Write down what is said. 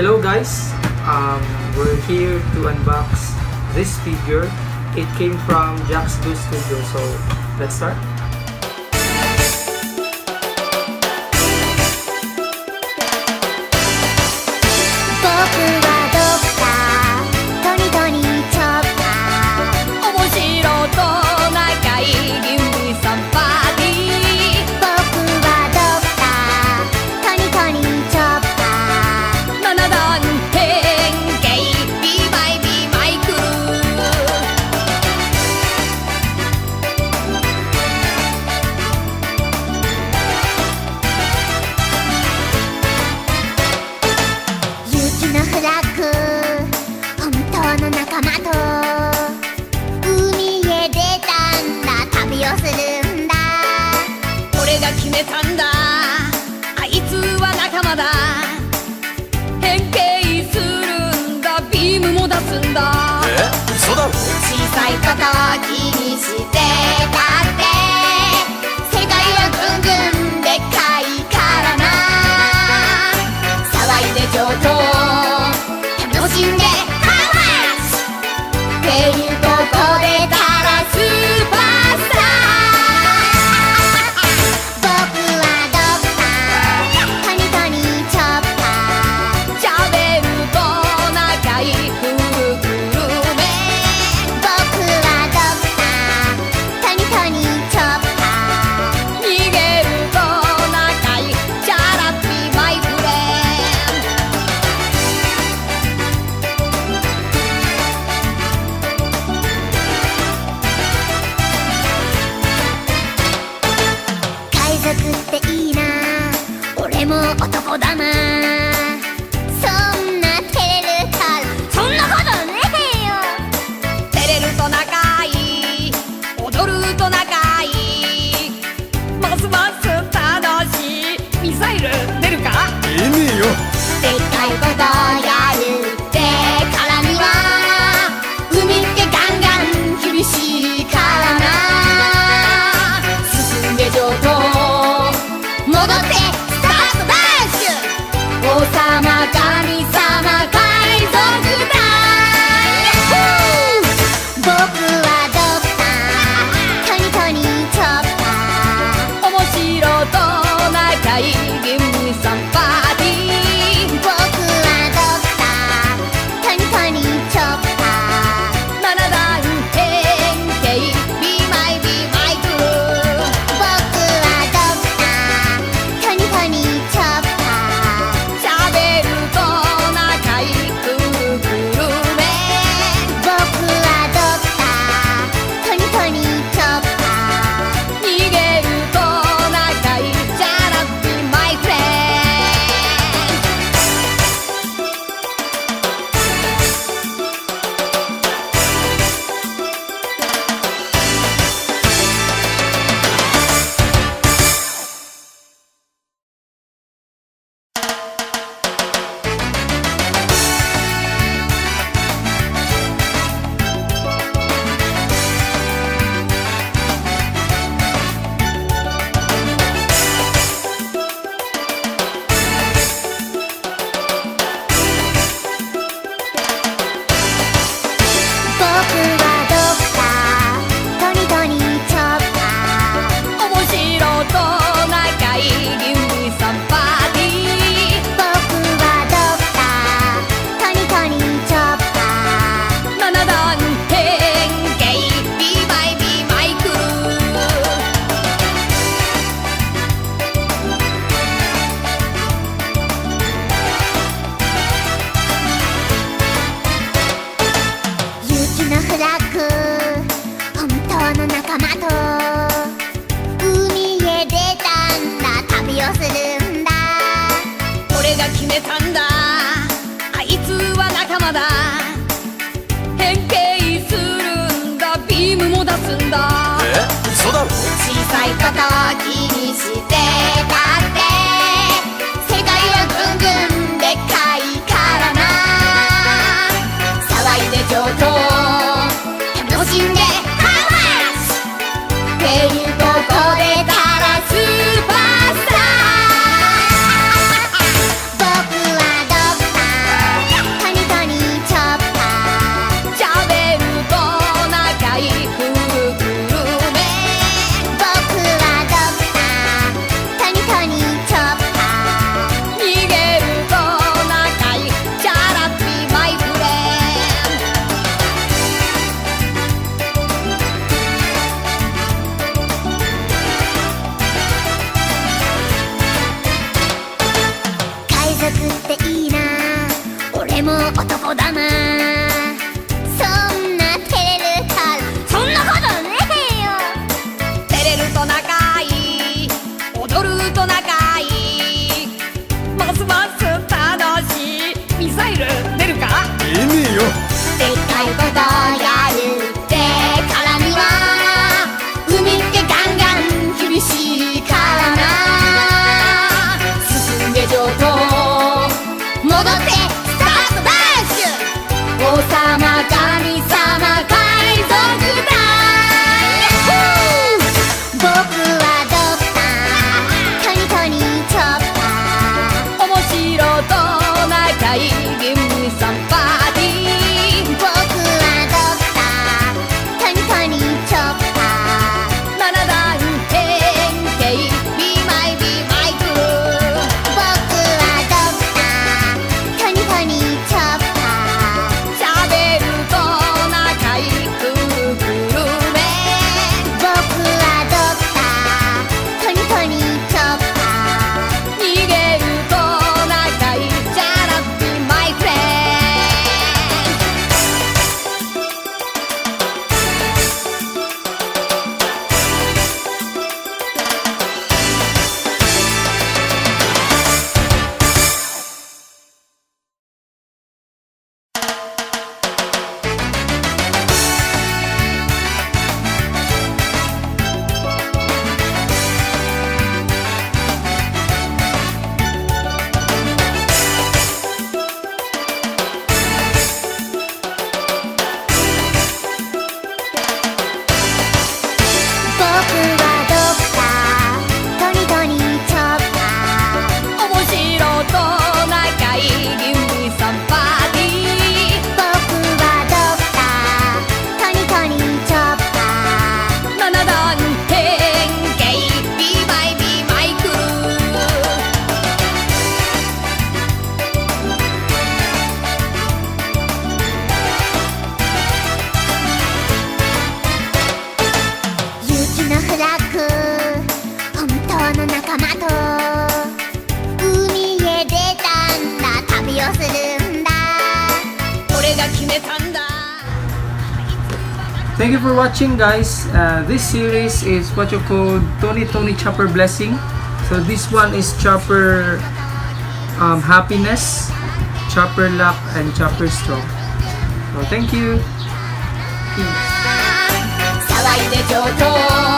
Hello guys, we're here to unbox this figure. It came from JacksDo Studio, so let's start.男だな。そんな照れるからそんなことねえよ。照れると仲いい、踊ると仲いい、ますます楽しい。ミサイル出るか。出ねえよ。でっかいことやるってからには海ってガンガン厳しいからな。進んで上等戻って王様神様海賊団。僕はドクタートニトニチョッパー。面白と仲いいギムサンパーティー。僕はドクタートニトニチョッパー。7段変形 Be my be my crew。 僕はドクタートニトニチョッパー。嘘だろ。小さいこと気にしてたって世界はぐんぐんでっかいからな。騒いで上等楽しんでハマスっていうここでたらスーパースター。僕はドクター thank you for watching, guys. This series is what you call Tony Chopper Blessing. So this one is Chopper Happiness, Chopper Luck, and Chopper Strong. So thank you. Peace. 騒いで上等